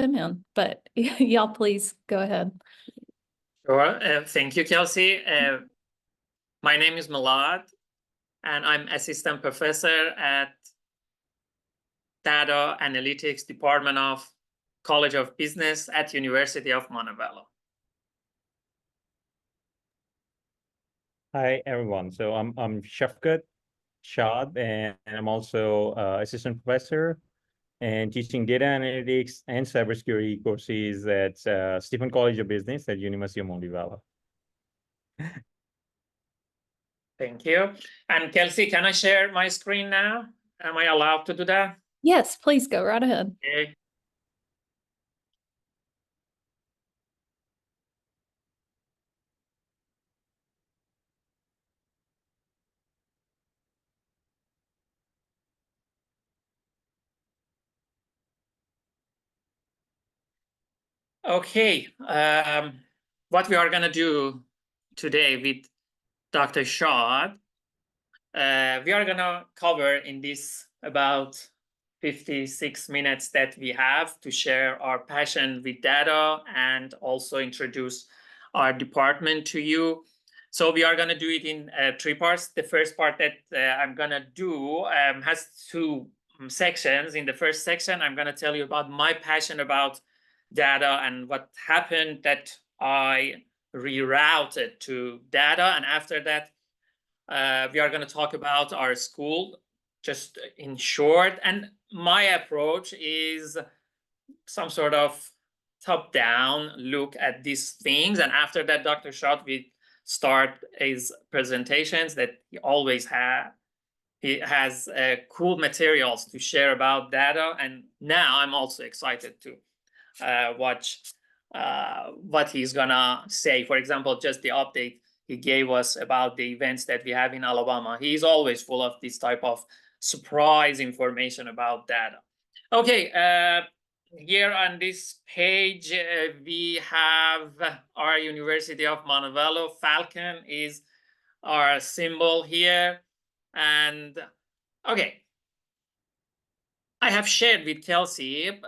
him in, but y'all please go ahead. Sure. Thank you, Kelsey. My name is Malad, and I'm assistant professor at Data Analytics Department of College of Business at University of Montevallo. Hi, everyone. So I'm Shafkat Shad, and I'm also assistant professor and teaching data analytics and cybersecurity courses at Stephen College of Business at University of Montevallo. Thank you. And Kelsey, can I share my screen now? Am I allowed to do that? Yes, please go right ahead. Okay. Okay, what we are going to do today with Dr. Shad, we are going to cover in this about 56 minutes that we have to share our passion with data and also introduce our department to you. So we are going to do it in 3 parts. The first part that I'm going to do has 2 sections. In the first section, I'm going to tell you about my passion about data and what happened that I rerouted to data. And after that, we are going to talk about our school, just in short. And my approach is some sort of top-down look at these things. And after that, Dr. Shad will start his presentations that he always has. He has cool materials to share about data. And now I'm also excited to watch what he's gonna say. For example, just the update he gave us about the events that we have in Alabama. He's always full of this type of surprise information about data. Okay, here on this page, we have our University of Montevallo. Falcon is our symbol here. And okay, I have shared with Kelsey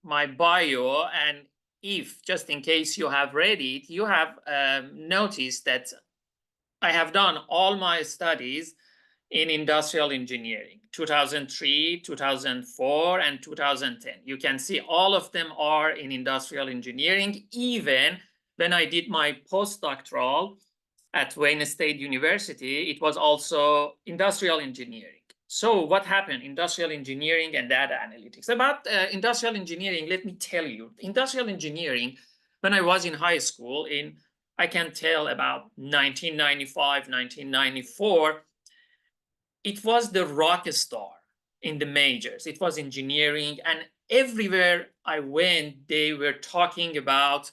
my bio, and if, just in case you have read it, you have noticed that I have done all my studies in industrial engineering, 2003, 2004, and 2010. You can see all of them are in industrial engineering. Even when I did my postdoctoral at Wayne State University, it was also industrial engineering. So what happened? Industrial engineering and data analytics. About industrial engineering, let me tell you, industrial engineering, when I was in high school, I can tell about 1995, 1994, it was the rock star in the majors. It was engineering, and everywhere I went, they were talking about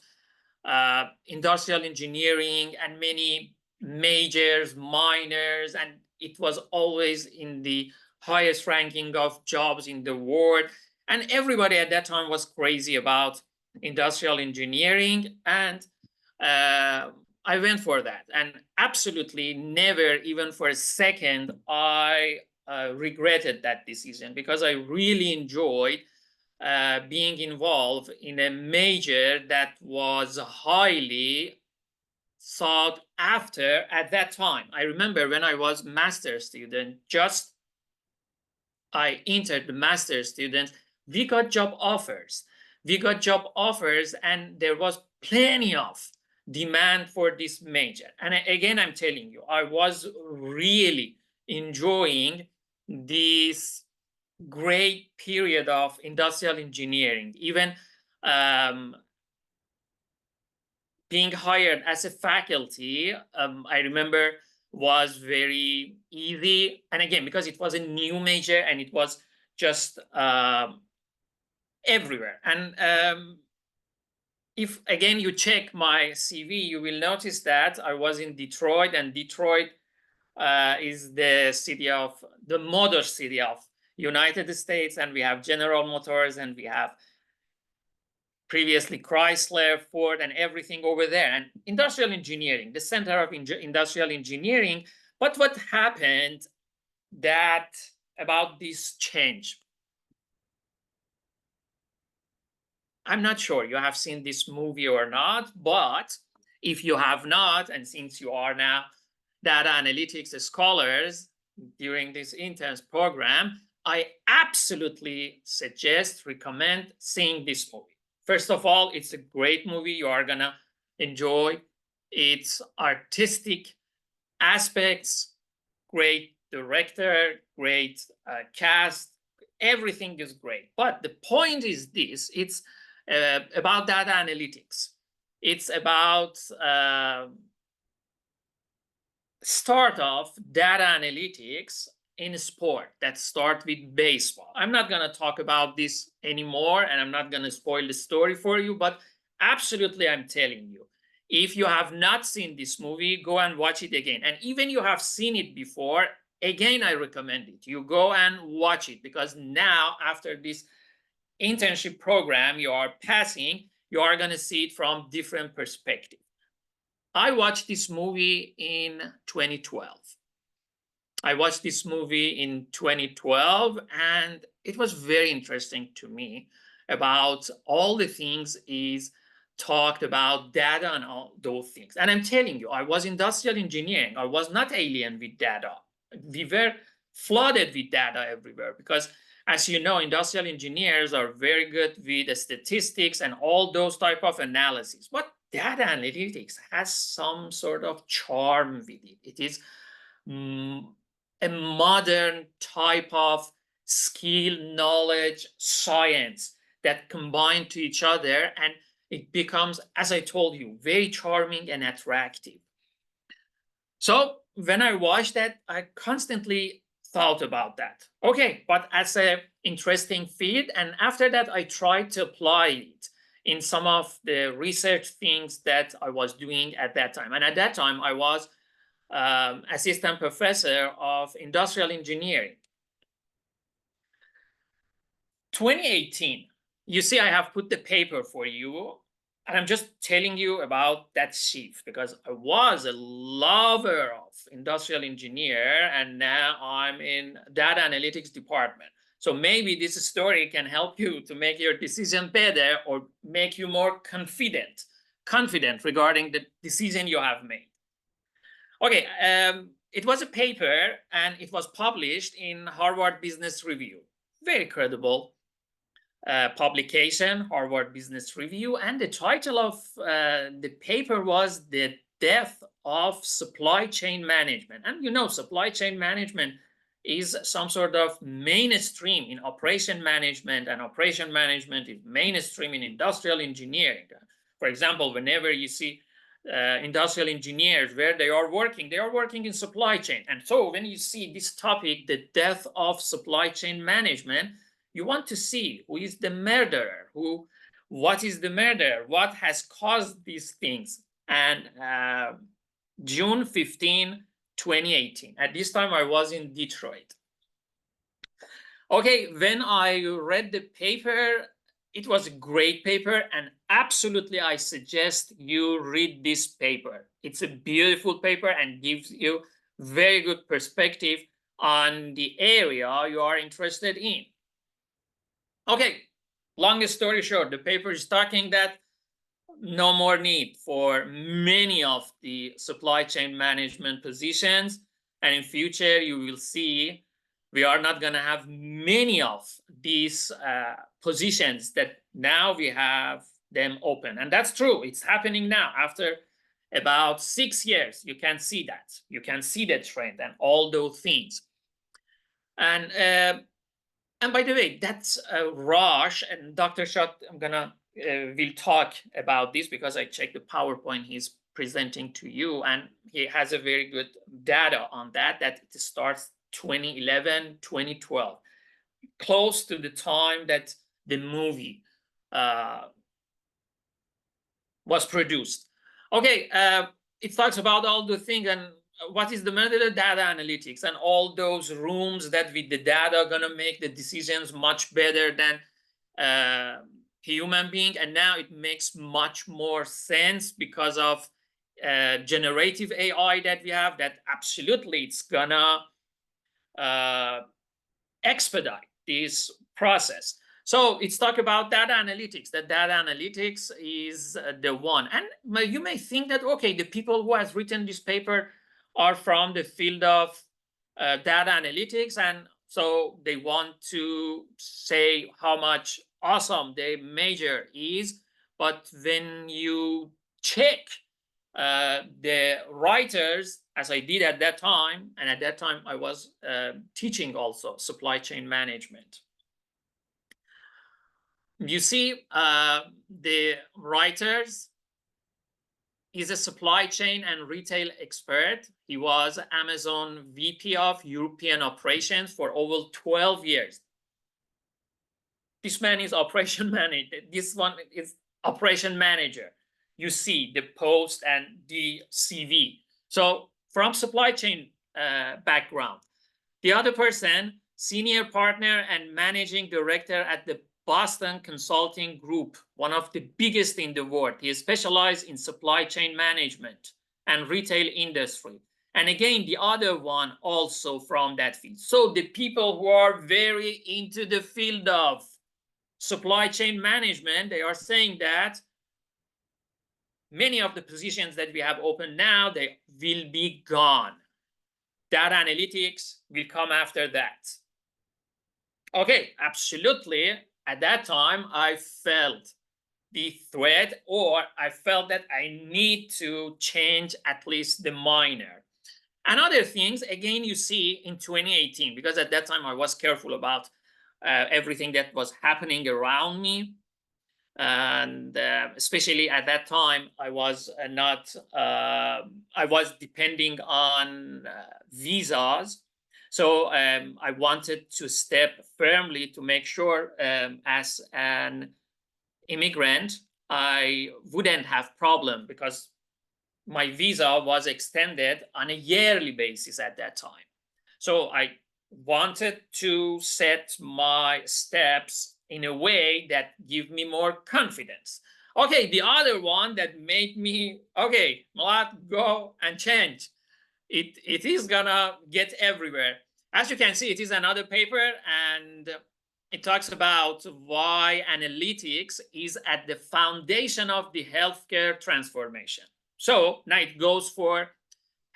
industrial engineering and many majors, minors, and it was always in the highest ranking of jobs in the world. And everybody at that time was crazy about industrial engineering. And I went for that. And absolutely never, even for a second, I regretted that decision, because I really enjoyed being involved in a major that was highly sought after at that time. I remember when I was master's student, just I entered the master's student, we got job offers. We got job offers, and there was plenty of demand for this major. And again, I'm telling you, I was really enjoying this great period of industrial engineering. Even being hired as a faculty, I remember, was very easy. And again, because it was a new major and it was just everywhere. And if, again, you check my CV, you will notice that I was in Detroit, and Detroit is the motor city of United States, and we have General Motors, and we have previously Chrysler, Ford, and everything over there. And industrial engineering, the center of industrial engineering. But what happened about this change? I'm not sure you have seen this movie or not, but if you have not, and since you are now data analytics scholars during this intense program, I absolutely suggest, recommend seeing this movie. First of all, it's a great movie. You are gonna enjoy its artistic aspects, great director, great cast, everything is great. But the point is this, it's about data analytics. It's about start of data analytics in sport that start with baseball. I'm not going to talk about this anymore, and I'm not going to spoil the story for you, but absolutely, I'm telling you, if you have not seen this movie, go and watch it again. And even you have seen it before, again, I recommend it. You go and watch it, because now after this internship program you are passing, you are going to see it from different perspective. I watched this movie in 2012. I watched this movie in 2012, and it was very interesting to me about all the things is talked about data and all those things. And I'm telling you, I was industrial engineering. I was not alien with data. We were flooded with data everywhere because, as you know, industrial engineers are very good with statistics and all those type of analysis. But data analytics has some sort of charm with it. It is a modern type of skill, knowledge, science that combine to each other, and it becomes, as I told you, very charming and attractive. So when I watched that, I constantly thought about that. Okay, but as an interesting feed, and after that, I tried to apply it in some of the research things that I was doing at that time. And at that time, I was assistant professor of industrial engineering. 2018, you see, I have put the paper for you, and I'm just telling you about that shift because I was a lover of industrial engineer, and now I'm in data analytics department. So maybe this story can help you to make your decision better or make you more confident regarding the decision you have made. Okay, it was a paper, and it was published in Harvard Business Review. Very credible publication, Harvard Business Review, and the title of the paper was "The Death of Supply Chain Management." And you know, supply chain management is some sort of mainstream in operation management, and operation management is mainstream in industrial engineering. For example, whenever you see industrial engineers where they are working in supply chain. And so when you see this topic, the death of supply chain management, you want to see who is the murderer, what is the murder, what has caused these things. And June 15, 2018, at this time I was in Detroit. Okay, when I read the paper, it was a great paper, and absolutely I suggest you read this paper. It's a beautiful paper and gives you very good perspective on the area you are interested in. Okay, long story short, the paper is talking that no more need for many of the supply chain management positions, and in future you will see we are not going to have many of these positions that now we have them open. And that's true. It's happening now. After about 6 years, you can see that. You can see the trend and all those things. And by the way, that's Raj and Dr. Shah. I'm gonna will talk about this because I checked the PowerPoint he's presenting to you, and he has a very good data on that it starts 2011, 2012, close to the time that the movie was produced. Okay, it talks about all the things and what is the method of data analytics and all those rooms that with the data are gonna make the decisions much better than human being. And now it makes much more sense because of generative AI that we have, that absolutely it's gonna expedite this process. So it's talk about data analytics. That data analytics is the one. And you may think that, okay, the people who has written this paper are from the field of data analytics. And so they want to say how much awesome their major is. But when you check the writers, as I did at that time, and at that time I was teaching also supply chain management. You see, the writers is a supply chain and retail expert. He was Amazon VP of European operations for over 12 years. This man is operation manager. This one is operation manager. You see the post and the CV. So from supply chain background. The other person, senior partner and managing director at the Boston Consulting Group, one of the biggest in the world. He is specialized in supply chain management and retail industry. And again, the other one also from that field. So the people who are very into the field of supply chain management, they are saying that many of the positions that we have open now, they will be gone. Data analytics will come after that. Okay, absolutely. At that time, I felt the threat, or I felt that I need to change at least the minor. And other things, again, you see in 2018, because at that time I was careful about everything that was happening around me. And especially at that time, I was I was depending on visas. So I wanted to step firmly to make sure as an immigrant, I wouldn't have problem, because my visa was extended on a yearly basis at that time. So I wanted to set my steps in a way that give me more confidence. Okay, the other one that made me, okay, Malad, go and change. It is gonna get everywhere. As you can see, it is another paper, and it talks about why analytics is at the foundation of the healthcare transformation. So now it goes for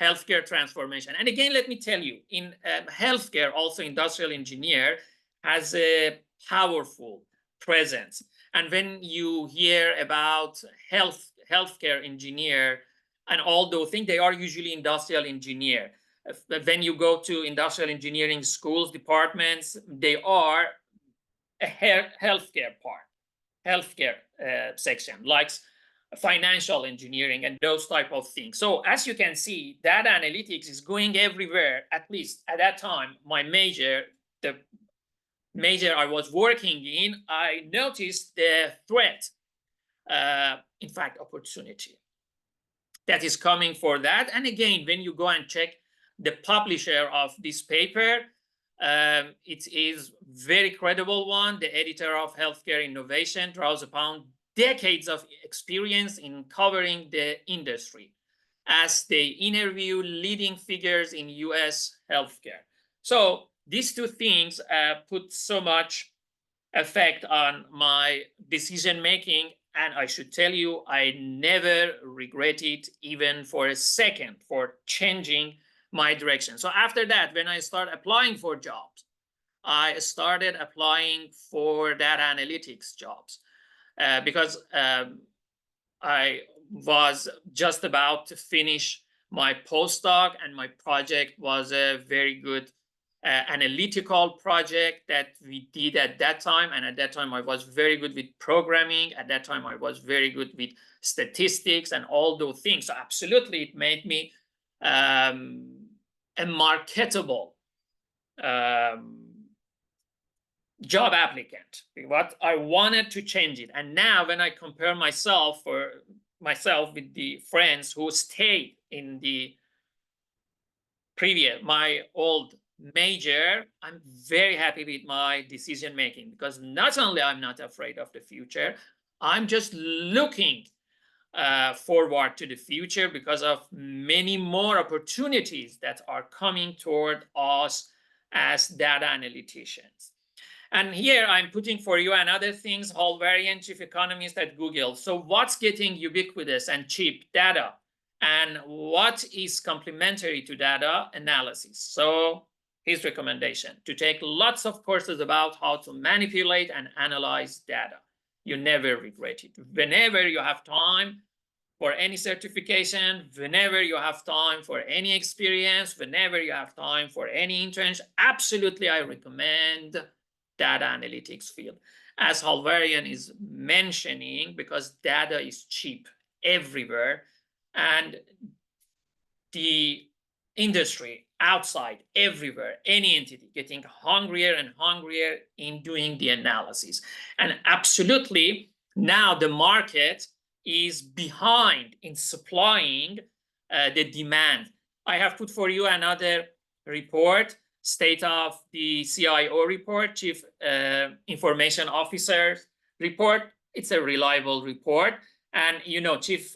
healthcare transformation. And again, let me tell you, in healthcare, also industrial engineer has a powerful presence. And when you hear about healthcare engineer and all those things, they are usually industrial engineer. When you go to industrial engineering schools, departments, they are a healthcare part, healthcare section, like financial engineering and those type of things. So as you can see, data analytics is going everywhere. At least at that time, my major, the major I was working in, I noticed the threat, in fact, opportunity that is coming for that. And again, when you go and check the publisher of this paper, it is very credible one. The editor of Healthcare Innovation draws upon decades of experience in covering the industry as they interview leading figures in US healthcare. So these two things put so much effect on my decision making. And I should tell you, I never regret it even for a second for changing my direction. So after that, when I start applying for jobs, I started applying for data analytics jobs because I was just about to finish my postdoc, and my project was a very good analytical project that we did at that time. And at that time, I was very good with programming. At that time, I was very good with statistics and all those things. So absolutely, it made me a marketable job applicant. What I wanted to change it. And now when I compare myself with the friends who stayed in the previous, my old major, I'm very happy with my decision making, because not only I'm not afraid of the future, I'm just looking forward to the future because of many more opportunities that are coming toward us as data analyticians. And here I'm putting for you another things, Hall variant chief economist at Google. So what's getting ubiquitous and cheap? Data. And what is complementary to data? Analysis. So his recommendation to take lots of courses about how to manipulate and analyze data. You never regret it. Whenever you have time for any certification, whenever you have time for any experience, whenever you have time for any internship, absolutely I recommend data analytics field. As Halvarian is mentioning, because data is cheap everywhere, and the industry outside everywhere, any entity getting hungrier and hungrier in doing the analysis. And absolutely now the market is behind in supplying the demand. I have put for you another report, state of the CIO report, Chief Information Officer report. It's a reliable report. And you know, chief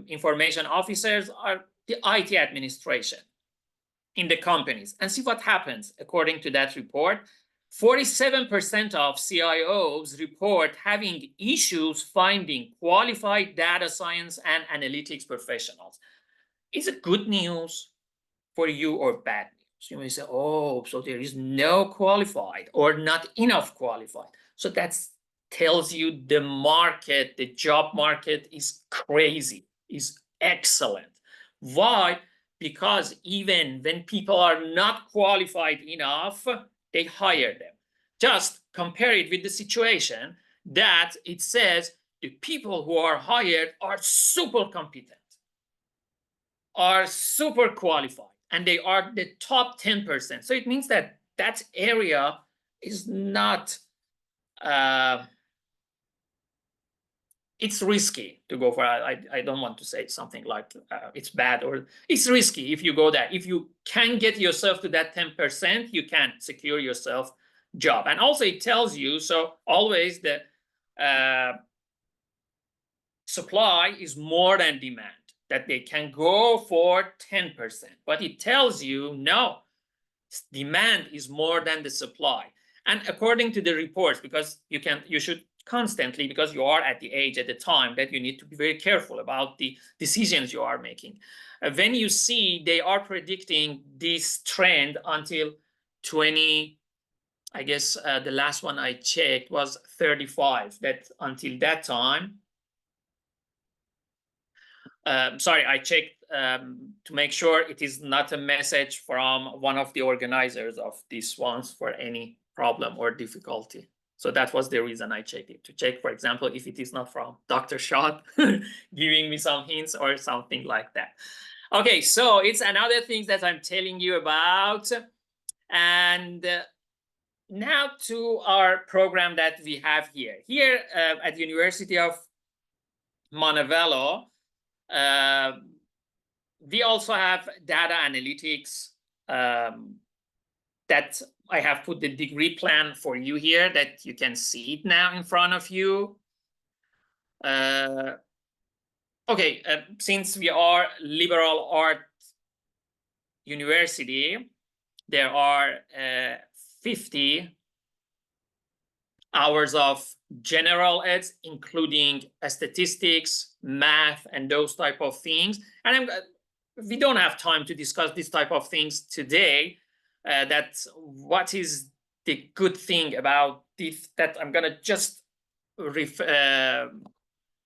information officers are the IT administration in the companies. And see what happens according to that report. 47% of CIOs report having issues finding qualified data science and analytics professionals. Is it good news for you or bad news? You may say, oh, so there is no qualified or not enough qualified. So that tells you the market, the job market is crazy, is excellent. Why? Because even when people are not qualified enough, they hire them. Just compare it with the situation that it says the people who are hired are super competent, are super qualified, and they are the top 10%. So it means that that area is not, it's risky to go for. I don't want to say something like it's bad, or it's risky if you go there. If you can get yourself to that 10%, you can secure yourself job. And also it tells you, so always the supply is more than demand, that they can go for 10%. But it tells you, no, demand is more than the supply. And according to the reports, because you should constantly, because you are at the age at the time that you need to be very careful about the decisions you are making. When you see they are predicting this trend until 20, I guess the last one I checked was 35, that until that time, sorry, I checked to make sure it is not a message from one of the organizers of these ones for any problem or difficulty. So that was the reason I checked it, to check, for example, if it is not from Dr. Shah giving me some hints or something like that. Okay, so it's another thing that I'm telling you about. And now to our program that we have here. Here at the University of Montevallo, we also have data analytics that I have put the degree plan for you here, that you can see it now in front of you. Okay, since we are liberal arts university, there are 50 hours of general eds, including statistics, math, and those type of things. And we don't have time to discuss this type of things today. That's what is the good thing about this, that I'm gonna just refer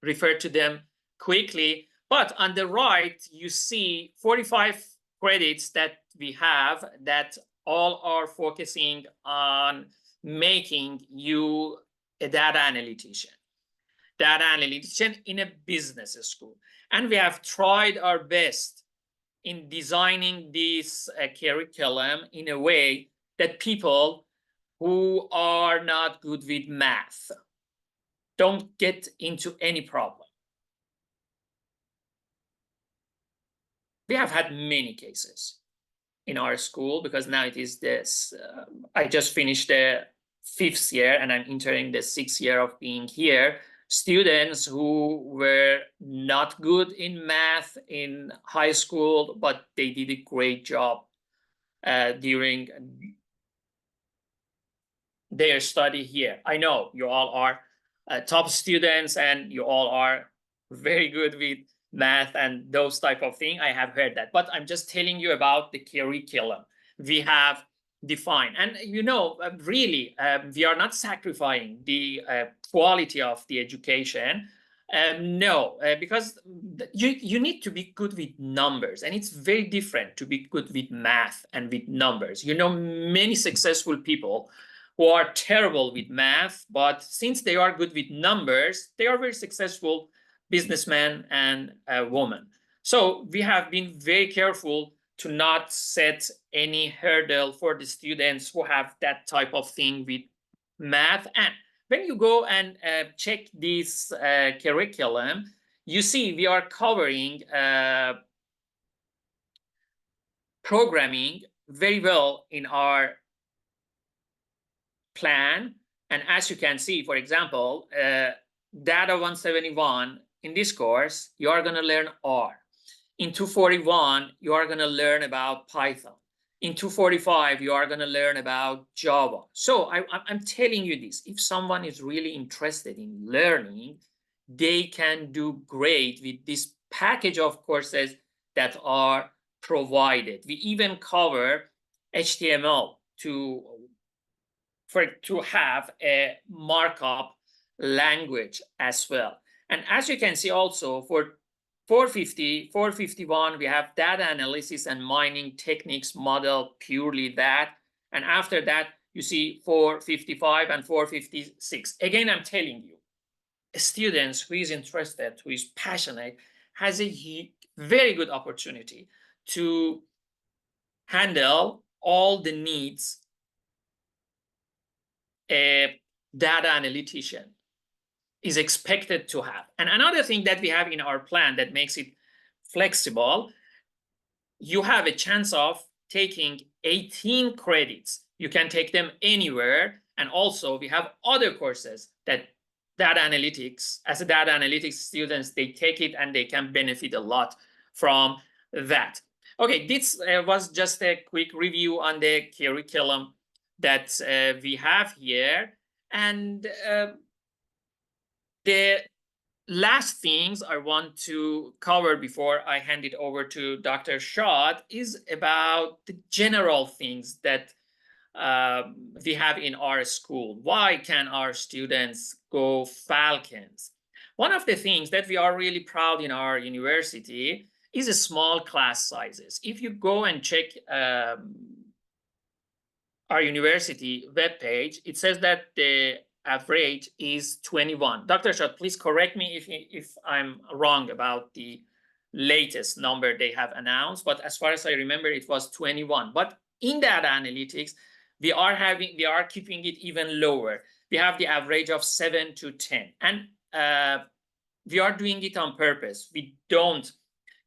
to them quickly. But on the right, you see 45 credits that we have that all are focusing on making you a data analytician in a business school. And we have tried our best in designing this curriculum in a way that people who are not good with math don't get into any problem. We have had many cases in our school, because now it is this, I just finished the 5th year and I'm entering the 6th year of being here. Students who were not good in math in high school, but they did a great job during their study here. I know you all are top students and you all are very good with math and those type of thing. I have heard that, but I'm just telling you about the curriculum we have defined. And really, we are not sacrificing the quality of the education. No, because you need to be good with numbers, and it's very different to be good with math and with numbers. Many successful people who are terrible with math, but since they are good with numbers, they are very successful businessmen and women. So we have been very careful to not set any hurdle for the students who have that type of thing with math. And when you go and check this curriculum, you see we are covering programming very well in our plan. And as you can see, for example, Data 171, in this course, you are going to learn R. In 241, you are going to learn about Python. In 245, you are going to learn about Java. So I'm telling you this, if someone is really interested in learning, they can do great with this package of courses that are provided. We even cover HTML to have a markup language as well. And as you can see also for 450, 451, we have data analysis and mining techniques model, purely that. And after that, you see 455 and 456. Again, I'm telling you, a student who is interested, who is passionate, has a very good opportunity to handle all the needs a data analytician is expected to have. And another thing that we have in our plan that makes it flexible, you have a chance of taking 18 credits. You can take them anywhere. And also we have other courses that data analytics, as a data analytics students, they take it and they can benefit a lot from that. Okay, this was just a quick review on the curriculum that we have here. And the last things I want to cover before I hand it over to Dr. Shad is about the general things that we have in our school. Why can our students go Falcons? One of the things that we are really proud in our university is a small class sizes. If you go and check our university webpage, it says that the average is 21. Dr. Shad, please correct me if I'm wrong about the latest number they have announced, but as far as I remember, it was 21. But in data analytics, we are keeping it even lower. We have the average of 7 to 10. And we are doing it on purpose. We don't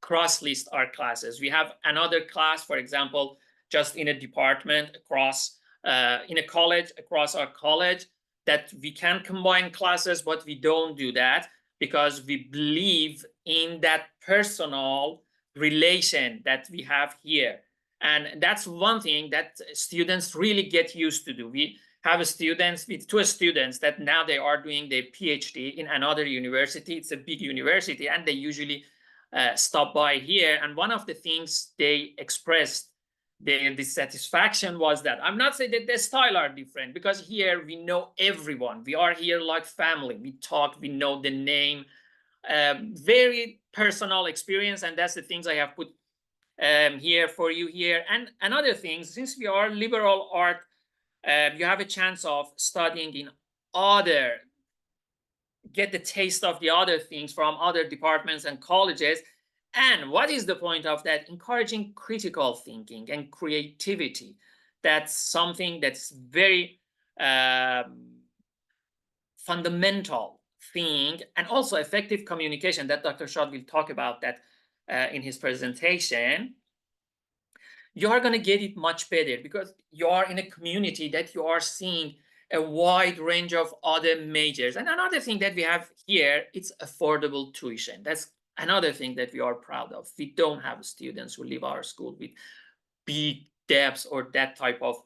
cross-list our classes. We have another class, for example, just in a department across, in a college, across our college, that we can combine classes, but we don't do that because we believe in that personal relation that we have here. And that's one thing that students really get used to do. We have students with 2 students that now they are doing their PhD in another university. It's a big university, and they usually stop by here. And one of the things they expressed their dissatisfaction was that, I'm not saying that the style are different, because here we know everyone. We are here like family. We talk, we know the name, very personal experience. And that's the things I have put here for you here. And another thing, since we are liberal art, you have a chance of studying in other, get the taste of the other things from other departments and colleges. And what is the point of that? Encouraging critical thinking and creativity. That's something that's very fundamental thing, and also effective communication that Dr. Shad will talk about that in his presentation. You are going to get it much better because you are in a community that you are seeing a wide range of other majors. And another thing that we have here, it's affordable tuition. That's another thing that we are proud of. We don't have students who leave our school with big debts or that type of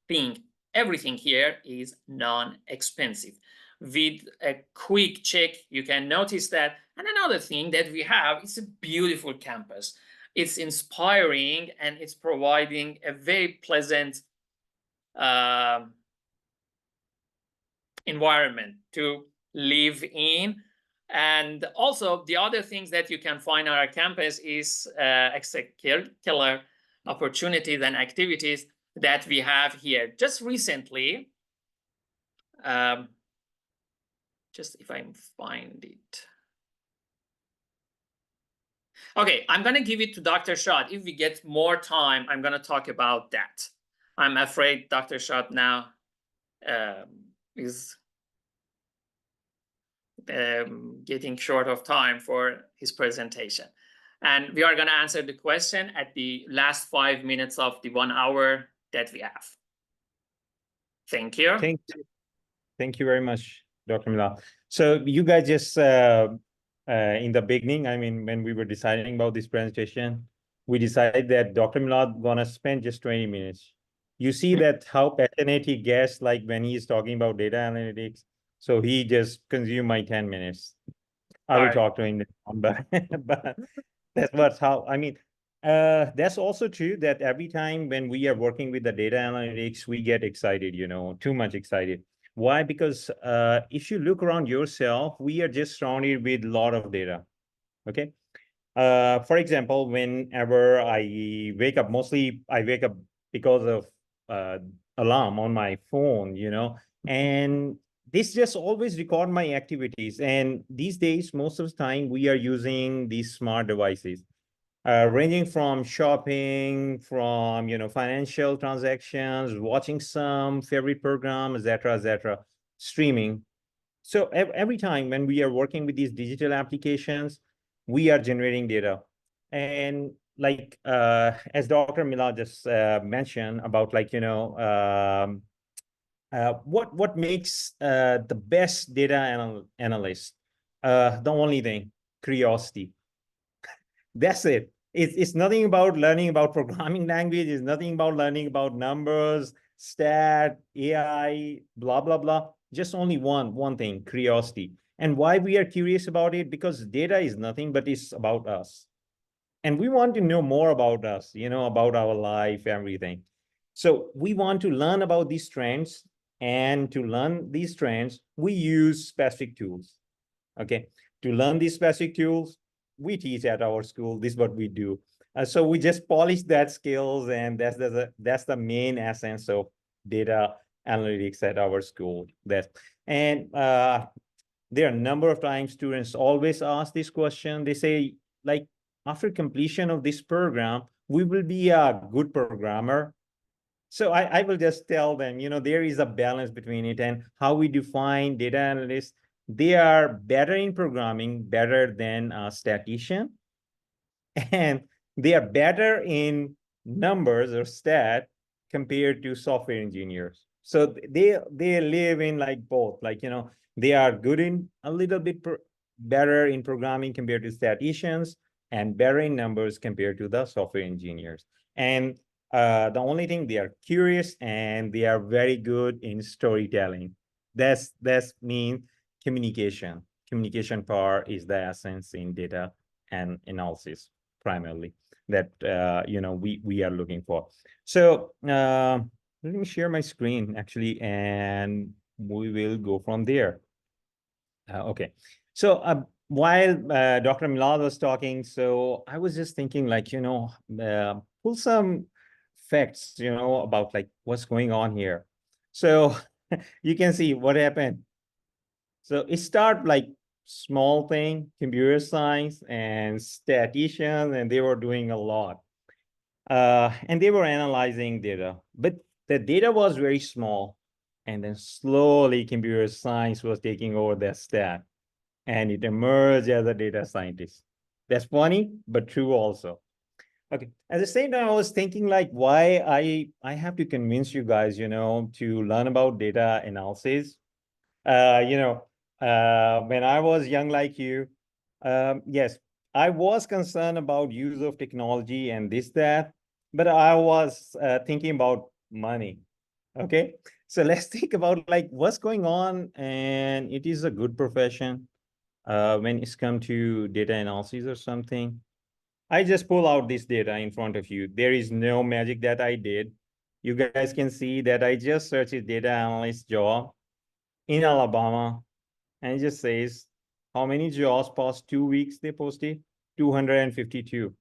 thing. everything here is non-expensive. With a quick check, you can notice that. And another thing that we have is a beautiful campus. It's inspiring and it's providing a very pleasant environment to live in. And also the other things that you can find on our campus is extracurricular opportunities and activities that we have here. Just recently, just if I find it. Okay, I'm going to give it to Dr. Shad. If we get more time, I'm going to talk about that. I'm afraid Dr. Shad now is getting short of time for his presentation. And we are going to answer the question at the last 5 minutes of the 1 hour that we have. Thank you. Thank you very much, Dr. Milad. So you guys just, in the beginning, I mean, when we were deciding about this presentation, we decided that Dr. Milad gonna spend just 20 minutes. You see that how passionate he gets, like when he's talking about data analytics. So he just consumed my 10 minutes. I will talk to him, but that's how, I mean, that's also true that every time when we are working with the data analytics, we get excited, you know, too much excited. Why? Because if you look around yourself, we are just surrounded with a lot of data, okay? For example, whenever I wake up, mostly I wake up because of alarm on my phone, you know, and this just always record my activities. And these days, most of the time, we are using these smart devices, ranging from shopping, from, you know, financial transactions, watching some favorite program, etc., streaming. So every time when we are working with these digital applications, we are generating data. And like, as Dr. Milad just mentioned about, like, you know, what makes the best data analyst? The only thing, curiosity. That's it. It's nothing about learning about programming language. It's nothing about learning about numbers, stat, AI, blah, blah, blah. Just only one thing, curiosity. And why we are curious about it? Because data is nothing but it's about us. And we want to know more about us, you know, about our life, everything. So we want to learn about these trends. And to learn these trends, we use specific tools. Okay. To learn these specific tools, we teach at our school. This is what we do. So we just polish that skills, and that's the main essence of data analytics at our school. And there are a number of times students always ask this question. They say, like, after completion of this program, we will be a good programmer. So I will just tell them, you know, there is a balance between it, and how we define data analysts. They are better in programming, better than a statistician, and they are better in numbers or stat compared to software engineers. So they live in like both, like, you know, they are good in a little bit better in programming compared to statisticians, and better in numbers compared to the software engineers. And the only thing, they are curious and they are very good in storytelling. That's mean communication. Communication power is the essence in data and analysis primarily that you know, we are looking for. So let me share my screen actually, and we will go from there. Okay, so while Dr. Milad was talking, so I was just thinking, like, you know, pull some facts, you know, about like what's going on here. So you can see what happened. So it started like small thing, computer science and statisticians, and they were doing a lot. And they were analyzing data, but the data was very small. And then slowly computer science was taking over that stat, and it emerged as a data scientist. That's funny, but true also. Okay. At the same time, I was thinking, like, why I have to convince you guys, you know, to learn about data analysis. You know, when I was young like you, yes, I was concerned about use of technology and this, that, but I was thinking about money. Okay. So let's think about like what's going on, and it is a good profession when it's come to data analysis or something. I just pull out this data in front of you. There is no magic that I did. You guys can see that I just searched a data analyst job in Alabama, and it just says how many jobs past 2 weeks they posted? 252.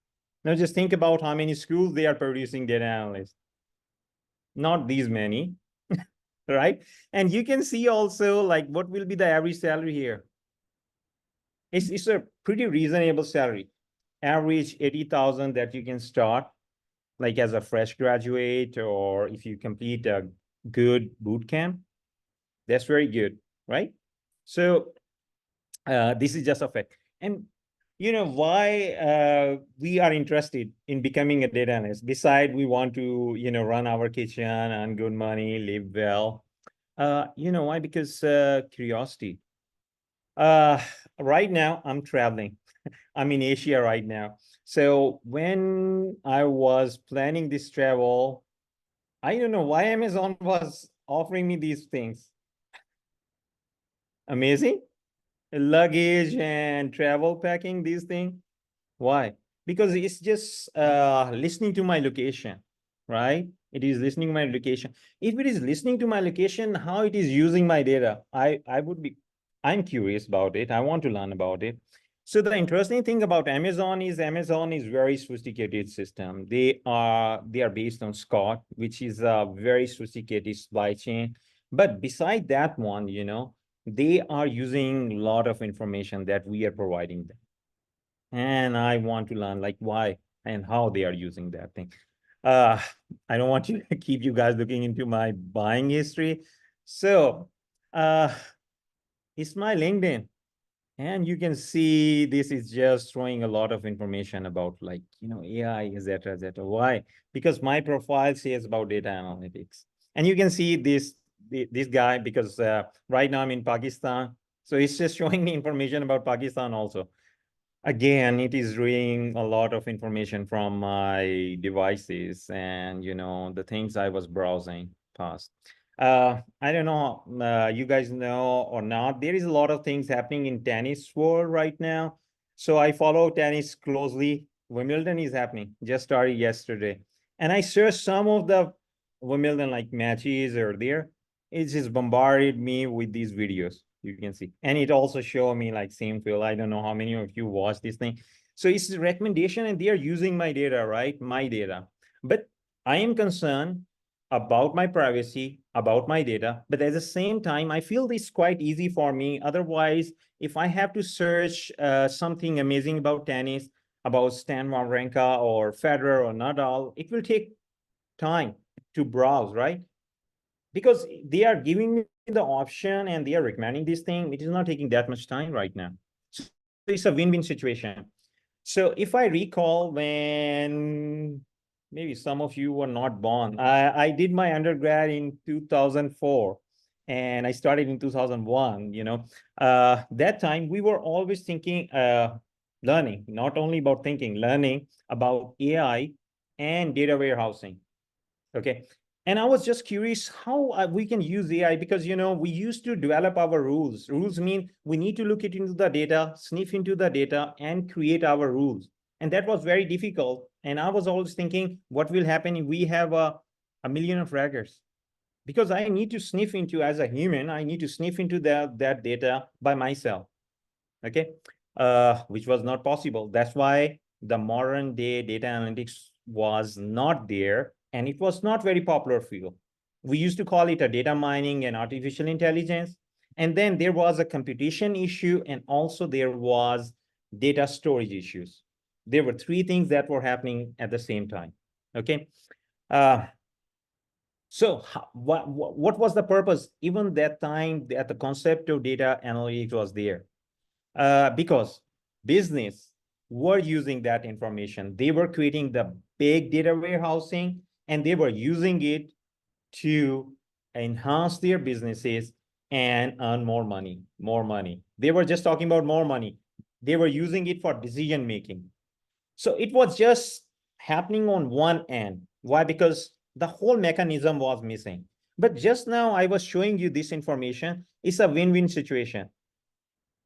Now just think about how many schools they are producing data analysts. Not these many, right? And you can see also like what will be the average salary here. It's a pretty reasonable salary. Average 80,000 that you can start like as a fresh graduate, or if you complete a good boot camp. That's very good, right? So this is just a fact. And you know why we are interested in becoming a data analyst, besides we want to, you know, run our kitchen, earn good money, live well. You know why? Because curiosity. Uh, right now I'm traveling. I'm in Asia right now. So when I was planning this travel, I don't know why Amazon was offering me these things. Amazing. Luggage and travel packing, these things. Why? Because it's just listening to my location, right? It is listening to my location. If it is listening to my location, how it is using my data, I'm curious about it. I want to learn about it. So the interesting thing about Amazon is very sophisticated system. They are based on Scott, which is a very sophisticated supply chain. But beside that one, you know, they are using a lot of information that we are providing them. And I want to learn like why and how they are using that thing. Uh, I don't want to keep you guys looking into my buying history. So it's my LinkedIn. And you can see this is just throwing a lot of information about like, you know, AI, et cetera, et cetera. Why? Because my profile says about data analytics. And you can see this guy, because right now I'm in Pakistan. So it's just showing me information about Pakistan also. Again, it is reading a lot of information from my devices and, you know, the things I was browsing past. I don't know, you guys know or not, there is a lot of things happening in tennis world right now. So I follow tennis closely. Wimbledon is happening, just started yesterday. And I searched some of the Wimbledon like matches are there. It just bombarded me with these videos. You can see, and it also show me like same field. I don't know how many of you watch this thing. So it's a recommendation, and they are using my data, right? My data. But I am concerned about my privacy, about my data. But at the same time, I feel this quite easy for me. Otherwise, if I have to search something amazing about tennis, about Stan Wawrinka or Federer or Nadal, it will take time to browse, right? Because they are giving me the option and they are recommending this thing. It is not taking that much time right now. So it's a win-win situation. So if I recall, when maybe some of you were not born, I did my undergrad in 2004 and I started in 2001, you know. That time we were always thinking, learning, not only about thinking, learning about AI and data warehousing. Okay. And I was just curious how we can use AI, because, you know, we used to develop our rules. Rules mean we need to look into the data, sniff into the data, and create our rules. And that was very difficult. And I was always thinking, what will happen if we have a million of records? Because I need to sniff into, as a human, I need to sniff into that data by myself. Okay. Which was not possible. That's why the modern day data analytics was not there, and it was not very popular field. We used to call it a data mining and artificial intelligence. And then there was a computation issue, and also there was data storage issues. There were three things that were happening at the same time. Okay. So what was the purpose? Even that time, that the concept of data analytics was there. Because business were using that information. They were creating the big data warehousing, and they were using it to enhance their businesses and earn more money, more money. They were just talking about more money. They were using it for decision making. So it was just happening on one end. Why? Because the whole mechanism was missing. But just now I was showing you this information. It's a win-win situation.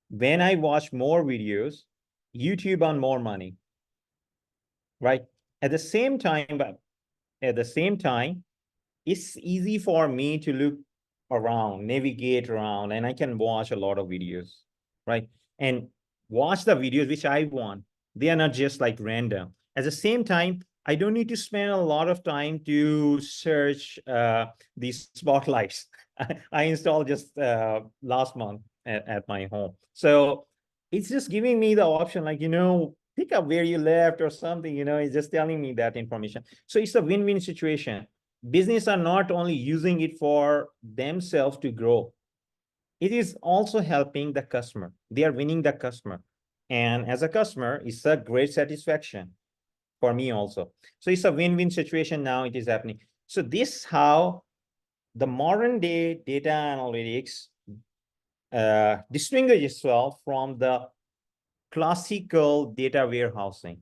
When I watch more videos, YouTube earn more money, right? At the same time, it's easy for me to look around, navigate around, and I can watch a lot of videos, right? And watch the videos which I want. They are not just like random. At the same time, I don't need to spend a lot of time to search these spotlights. I installed just last month at my home. So it's just giving me the option, like, pick up where you left or something, it's just telling me that information. So it's a win-win situation. Business are not only using it for themselves to grow, it is also helping the customer. They are winning the customer. And as a customer, it's a great satisfaction for me also. So it's a win-win situation now it is happening. So this how the modern day data analytics distinguish itself from the classical data warehousing.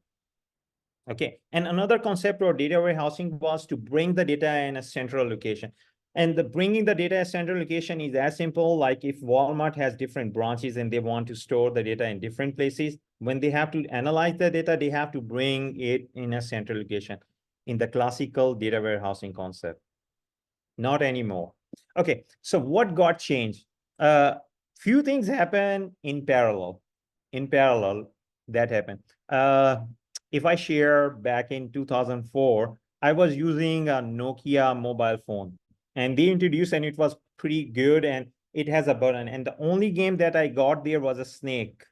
Okay, and another concept of data warehousing was to bring the data in a central location. And the bringing the data in a central location is as simple, like if Walmart has different branches and they want to store the data in different places, when they have to analyze the data, they have to bring it in a central location in the classical data warehousing concept. Not anymore. Okay, so what got changed? Few things happen in parallel. In parallel, that happened. If I share back in 2004, I was using a Nokia mobile phone, and they introduced, and it was pretty good, and it has a button. And the only game that I got there was a snake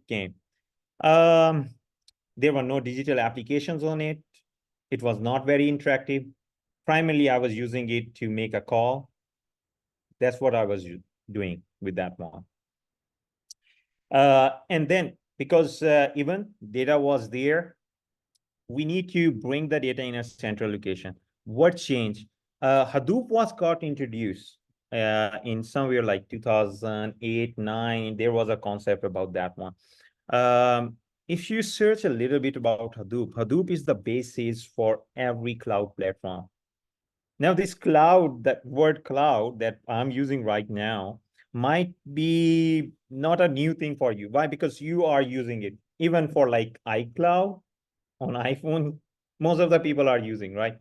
game. There were no digital applications on it. It was not very interactive. Primarily, I was using it to make a call. That's what I was doing with that one. And then, because even data was there, we need to bring the data in a central location. What changed? Hadoop was got introduced in somewhere like 2008, 9. There was a concept about that one. If you search a little bit about Hadoop, Hadoop is the basis for every cloud platform. Now, this cloud, that word cloud that I'm using right now, might be not a new thing for you. Why? Because you are using it. Even for like iCloud on iPhone, most of the people are using, right?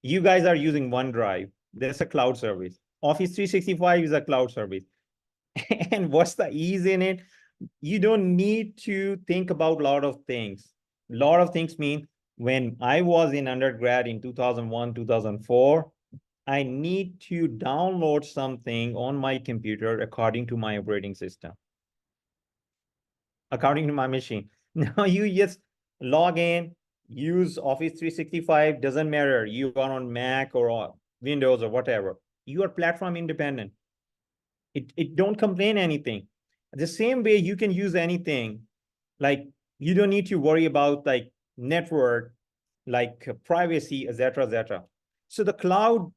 You guys are using OneDrive. That's a cloud service. Office 365 is a cloud service. And what's the ease in it? You don't need to think about a lot of things. A lot of things mean when I was in undergrad in 2001, 2004, I need to download something on my computer according to my operating system, according to my machine. Now you just log in, use Office 365, doesn't matter. You are on Mac or Windows or whatever. You are platform independent. It don't complain anything. The same way you can use anything, like you don't need to worry about like network, like privacy, etc., etc. So the cloud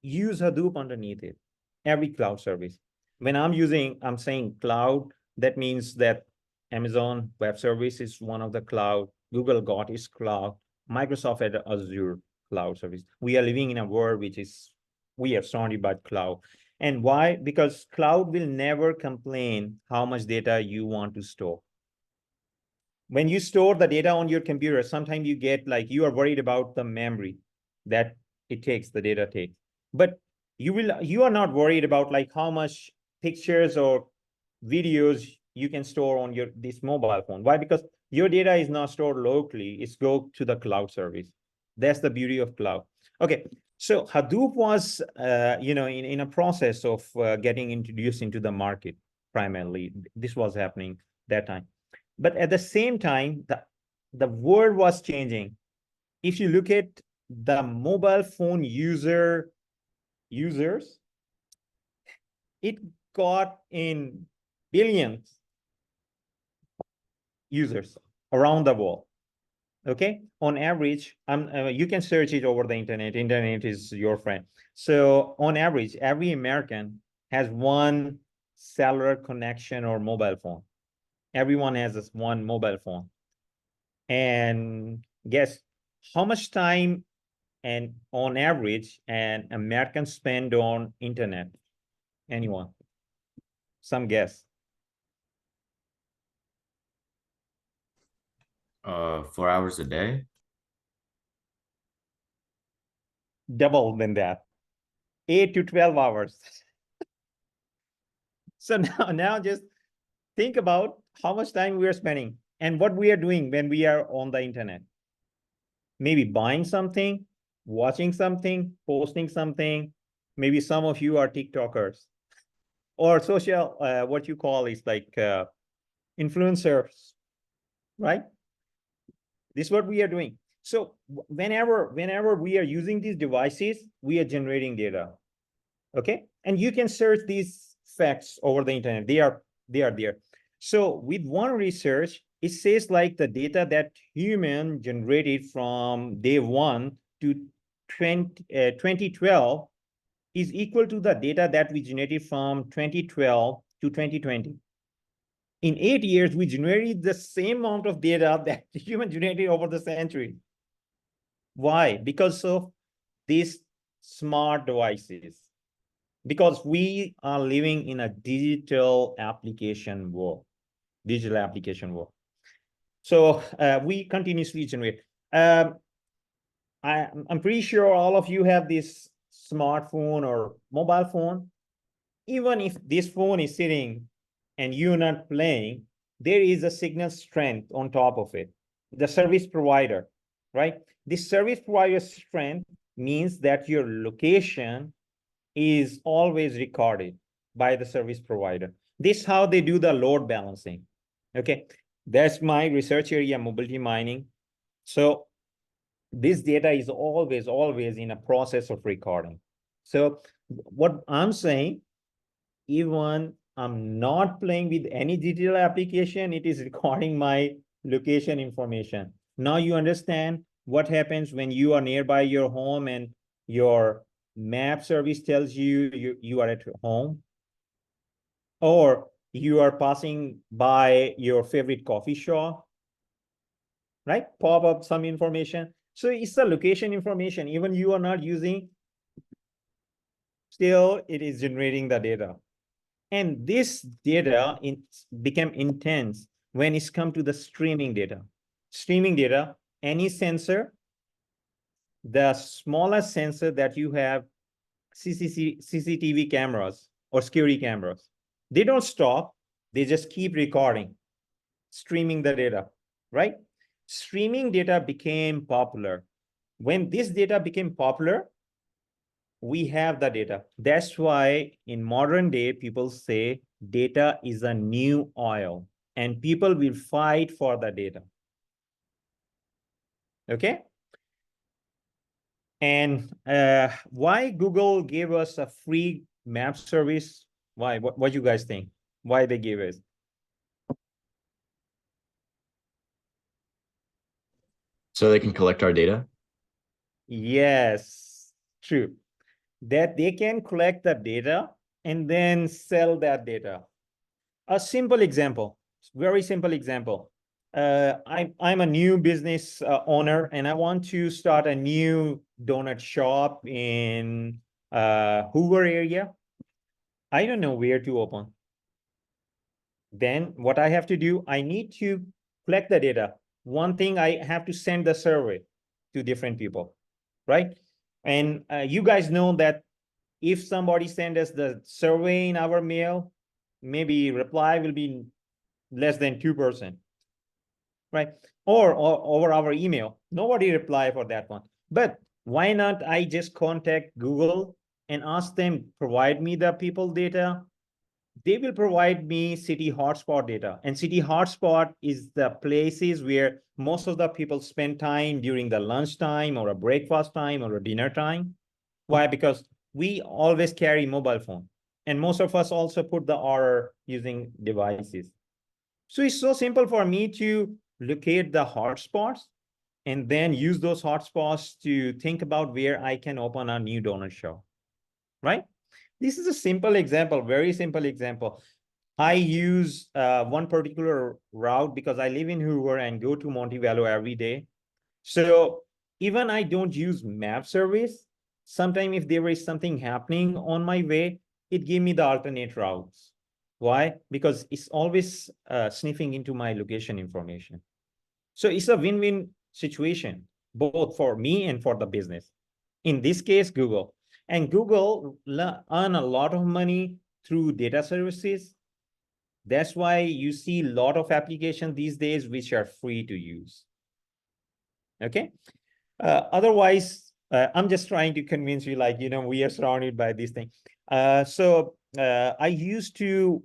use Hadoop underneath it, every cloud service. When I'm saying cloud, that means that Amazon Web Service is one of the cloud, Google got its cloud, Microsoft had Azure cloud service. We are living in a world we are surrounded by cloud. And why? Because cloud will never complain how much data you want to store. When you store the data on your computer, sometimes you get like, you are worried about the memory that the data takes. But you are not worried about like how much pictures or videos you can store on this mobile phone. Why? Because your data is not stored locally, it's go to the cloud service. That's the beauty of cloud. Okay, so Hadoop was in a process of getting introduced into the market. Primarily this was happening that time, but at the same time the world was changing. If you look at the mobile phone users, it got in billions users around the world. Okay, on average, you can search it over the internet. Internet is your friend. So on average, every American has one cellular connection or mobile phone. Everyone has this one mobile phone. And guess how much time and on average, an American spend on internet? Anyone? Some guess. 4 hours a day. Double than that. 8 to 12 hours. So now just think about how much time we are spending and what we are doing when we are on the internet. Maybe buying something, watching something, posting something. Maybe some of you are TikTokers or social, what you call is like influencers, right? This is what we are doing. So whenever we are using these devices, we are generating data. Okay, and you can search these facts over the internet. They are there. So with one research, it says like the data that human generated from day 1 to 2012 is equal to the data that we generated from 2012 to 2020. In 8 years, we generated the same amount of data that human generated over the century. Why? Because of these smart devices. Because we are living in a digital application world. So we continuously generate. I'm pretty sure all of you have this smartphone or mobile phone. Even if this phone is sitting and you're not playing, there is a signal strength on top of it. The service provider, right? The service provider strength means that your location is always recorded by the service provider. This is how they do the load balancing. Okay, that's my research area, mobility mining. So this data is always in a process of recording. So what I'm saying, even I'm not playing with any digital application, it is recording my location information. Now you understand what happens when you are nearby your home and your map service tells you are at home, or you are passing by your favorite coffee shop, right? Pop up some information. So it's the location information. Even you are not using, still it is generating the data. And this data became intense when it's come to the streaming data. Streaming data, any sensor, the smallest sensor that you have, CCTV cameras or security cameras, they don't stop. They just keep recording, streaming the data, right? Streaming data became popular. When this data became popular, we have the data. That's why in modern day, people say data is a new oil and people will fight for the data. Okay. And why Google gave us a free map service? Why? What you guys think? Why they gave us? So they can collect our data. Yes, true. That they can collect the data and then sell that data. A simple example, very simple example. I'm a new business owner and I want to start a new donut shop in Hoover area. I don't know where to open. Then what I have to do, I need to collect the data. One thing, I have to send the survey to different people, right? And you guys know that if somebody send us the survey in our mail, maybe reply will be less than 2%, right? Or over our email, nobody reply for that one. But why not I just contact Google and ask them, provide me the people data. They will provide me city hotspot data. And city hotspot is the places where most of the people spend time during the lunch time or a breakfast time or a dinner time. Why? Because we always carry mobile phone. And most of us also put the order using devices. So it's so simple for me to locate the hotspots and then use those hotspots to think about where I can open a new donut shop, right? This is a simple example, very simple example. I use one particular route because I live in Hoover and go to Montevallo every day. So even I don't use map service, sometimes if there is something happening on my way, it give me the alternate routes. Why? Because it's always sniffing into my location information. So it's a win-win situation, both for me and for the business. In this case, Google. And Google earn a lot of money through data services. That's why you see a lot of applications these days which are free to use. Okay. Otherwise, I'm just trying to convince you, like, we are surrounded by these things. I used to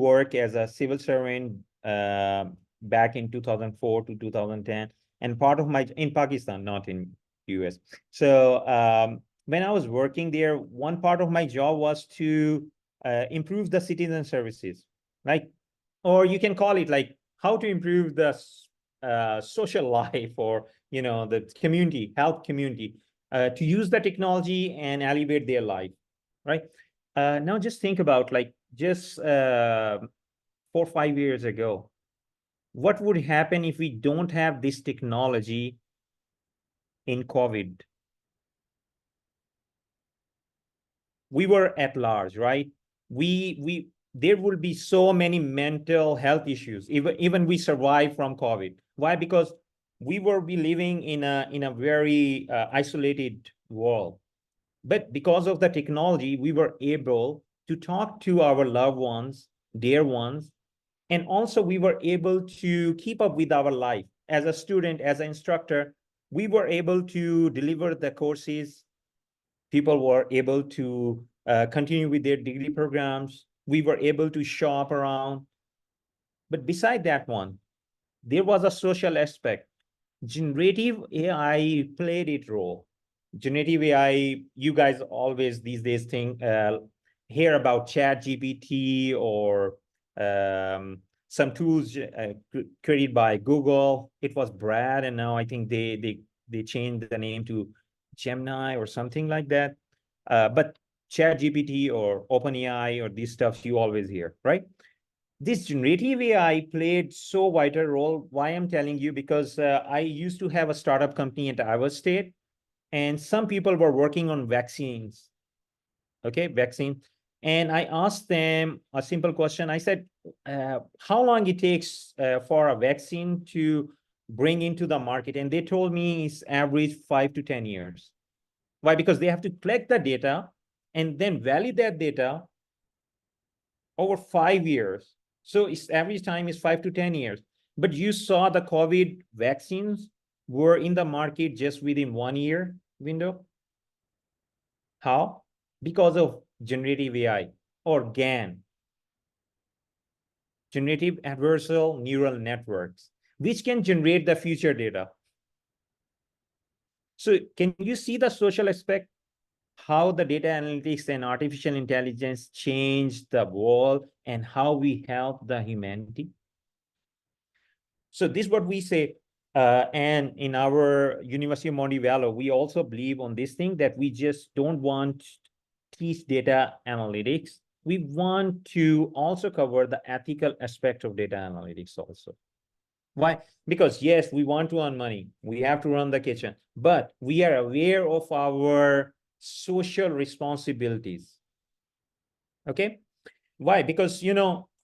work as a civil servant back in 2004 to 2010, and part of my in Pakistan, not in US. So when I was working there, one part of my job was to improve the citizen services, like, or you can call it like how to improve the social life, or the community, health community, to use the technology and elevate their life, right? Now just think about, like, just 4 or 5 years ago, what would happen if we don't have this technology in COVID? We were at large, right? There will be so many mental health issues, even we survive from COVID. Why? Because we will be living in a very isolated world. But because of the technology, we were able to talk to our loved ones, dear ones, and also we were able to keep up with our life. As a student, as an instructor, we were able to deliver the courses. People were able to continue with their degree programs. We were able to shop around. But beside that one, there was a social aspect. Generative AI played its role. Generative AI, you guys always these days hear about Chat GPT or some tools created by Google. It was Brad, and now I think they changed the name to Gemini or something like that. But Chat GPT or OpenAI or these stuff you always hear, right? This generative AI played so vital role. Why I'm telling you, because I used to have a startup company at Iowa State, and some people were working on vaccines. Okay, vaccine. And I asked them a simple question. I said, how long it takes for a vaccine to bring into the market? And they told me it's average 5 to 10 years. Why? Because they have to collect the data and then validate that data over 5 years. So its average time is 5 to 10 years. But you saw the COVID vaccines were in the market just within 1 year window. How? Because of generative AI or GAN, generative adversarial neural networks, which can generate the future data. So can you see the social aspect? How the data analytics and artificial intelligence changed the world and how we help the humanity. So this is what we say. And in our University of Montevallo, we also believe on this thing that we just don't want to teach data analytics. We want to also cover the ethical aspect of data analytics also. Why? Because yes, we want to earn money. We have to run the kitchen, but we are aware of our social responsibilities. Okay. Why? Because,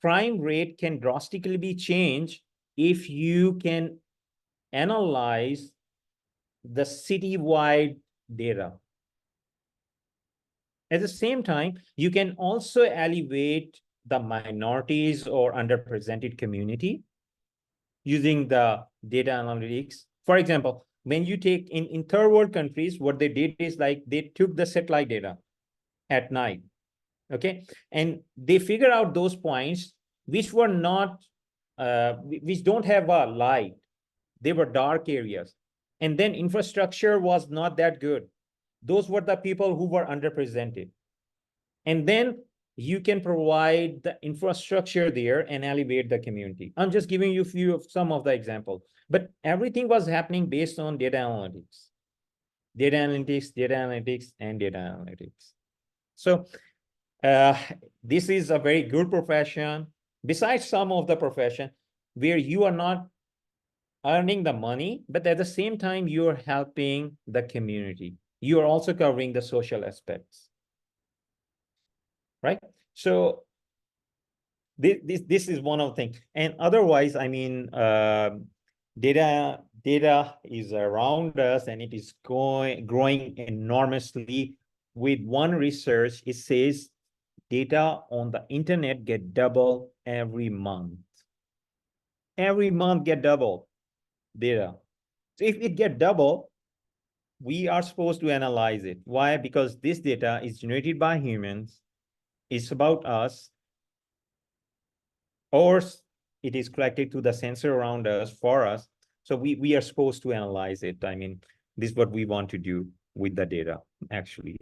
crime rate can drastically be changed if you can analyze the citywide data. At the same time, you can also elevate the minorities or underrepresented community using the data analytics. For example, when you take in third world countries, what they did is like they took the satellite data at night, okay, and they figure out those points which were not, which don't have a light. They were dark areas, and then infrastructure was not that good. Those were the people who were underrepresented, and then you can provide the infrastructure there and elevate the community. I'm just giving you some of the examples, but everything was happening based on data analytics, data analytics, data analytics, and data analytics. So this is a very good profession. Besides some of the profession where you are not earning the money, but at the same time, you're helping the community. You are also covering the social aspects, right? So this is one of the things. And otherwise, I mean, data is around us and it is growing enormously. With one research, it says data on the internet get double every month. Every month get double data. So if it get double, we are supposed to analyze it. Why? Because this data is generated by humans. It's about us, or it is collected to the sensor around us for us. So we are supposed to analyze it. I mean, this is what we want to do with the data, actually.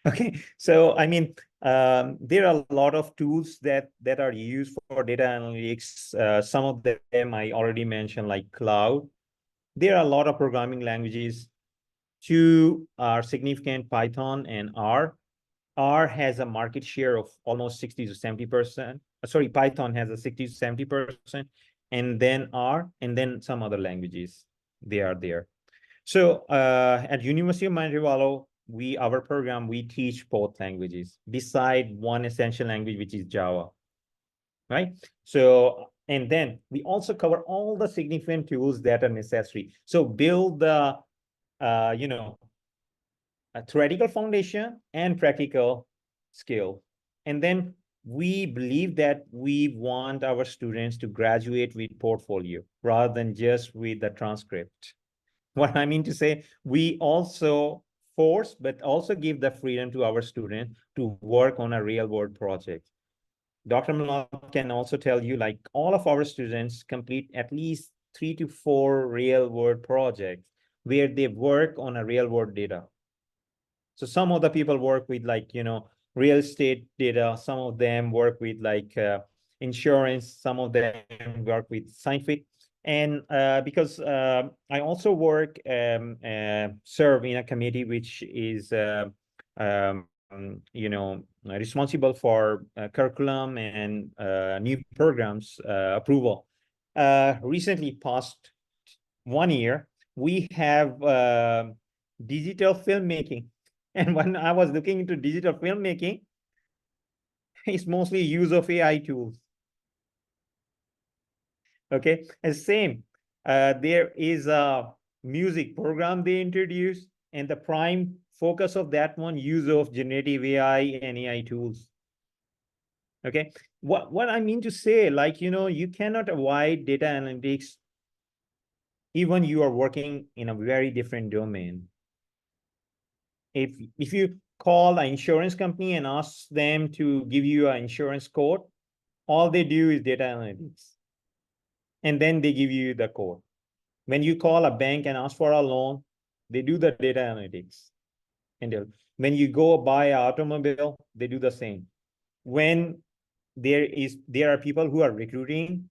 Okay, so I mean, there are a lot of tools that are used for data analytics. Some of them I already mentioned, like cloud. There are a lot of programming languages. Two are significant: Python and R. R has a market share of almost 60 to 70%. Sorry, Python has a 60 to 70%, and then R, and then some other languages, they are there. So at University of Montevallo, our program, we teach both languages beside one essential language, which is Java, right? So, and then we also cover all the significant tools that are necessary. So build the, a theoretical foundation and practical skill. And then we believe that we want our students to graduate with portfolio rather than just with the transcript. What I mean to say, we also force, but also give the freedom to our students to work on a real world project. Dr. Malak can also tell you, like, all of our students complete at least 3 to 4 real world projects where they work on a real world data. So some of the people work with, like, real estate data. Some of them work with like insurance. Some of them work with scientific. And because I also serve in a committee which is, um, responsible for curriculum and new programs approval. Recently, past 1 year, we have digital filmmaking. And when I was looking into digital filmmaking, it's mostly use of AI tools. Okay, and same, there is a music program they introduced, and the prime focus of that one, use of generative AI and AI tools. Okay, what I mean to say, like, you cannot avoid data analytics even you are working in a very different domain. If you call an insurance company and ask them to give you an insurance quote, all they do is data analytics. And then they give you the quote. When you call a bank and ask for a loan, they do the data analytics. And when you go buy an automobile, they do the same. When there are people who are recruiting,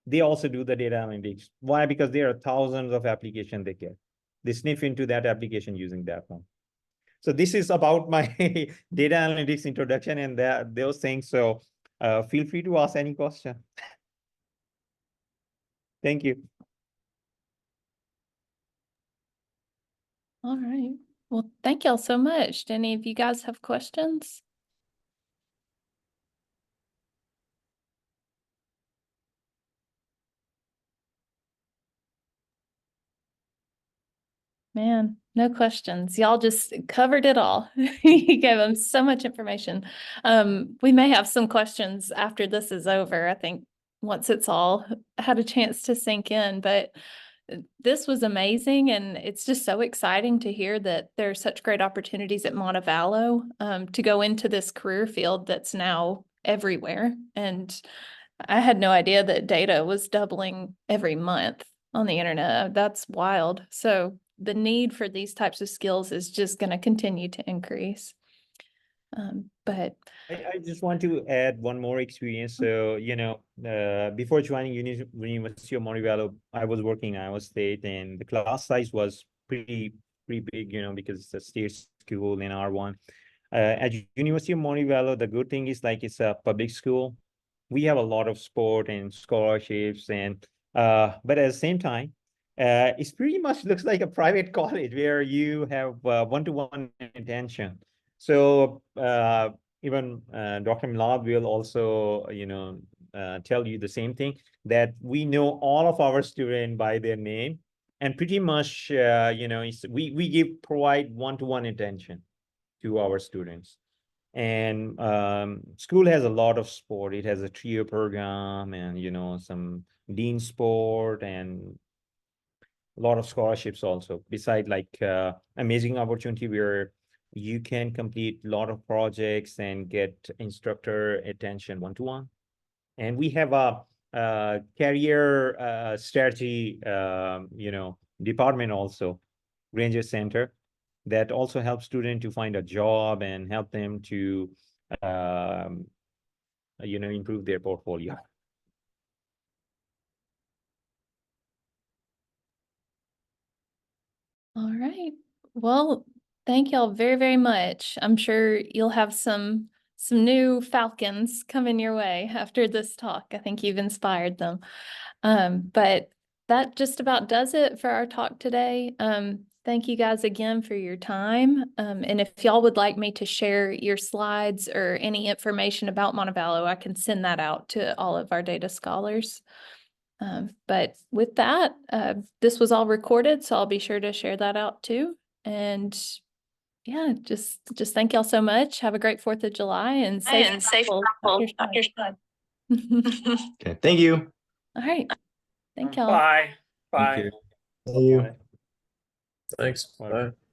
they also do the data analytics. Why? Because there are thousands of applications they get. They sniff into that application using that one. So this is about my data analytics introduction and those things. So feel free to ask any question. Thank you. All right. Well, thank y'all so much. Do any of you guys have questions? Man, no questions. Y'all just covered it all. You gave them so much information. We may have some questions after this is over, I think, once it's all had a chance to sink in, but this was amazing. And it's just so exciting to hear that there are such great opportunities at Montevallo to go into this career field that's now everywhere. And I had no idea that data was doubling every month on the internet. That's wild. So the need for these types of skills is just going to continue to increase. But I just want to add one more experience. So, before joining University of Montevallo, I was working in Iowa State, and the class size was pretty big, because it's a state school in R1. At University of Montevallo, the good thing is, like, it's a public school. We have a lot of sport and scholarships, and But at the same time, it's pretty much looks like a private college where you have one-to-one attention. So even Dr. Milad will also, tell you the same thing, that we know all of our students by their name, and pretty much, we provide one-to-one attention to our students. And school has a lot of sport. It has a trio program and some dean sport and a lot of scholarships also. Beside like amazing opportunity where you can complete a lot of projects and get instructor attention one-to-one. And we have a career strategy department also, Ranger Center, that also helps students to find a job and help them to improve their portfolio. All right. Well, thank y'all very, very much. I'm sure you'll have some new falcons coming your way after this talk. I think you've inspired them. But that just about does it for our talk today. Thank you guys again for your time. And if y'all would like me to share your slides or any information about Montevallo, I can send that out to all of our data scholars. But with that, this was all recorded, so I'll be sure to share that out too. And yeah, just thank y'all so much. Have a great 4th of July and safe travel, Dr. Scott. Okay, thank you. All right. Thank y'all. Bye. Thank Bye. you. See you. Bye. Thanks. Bye. Bye.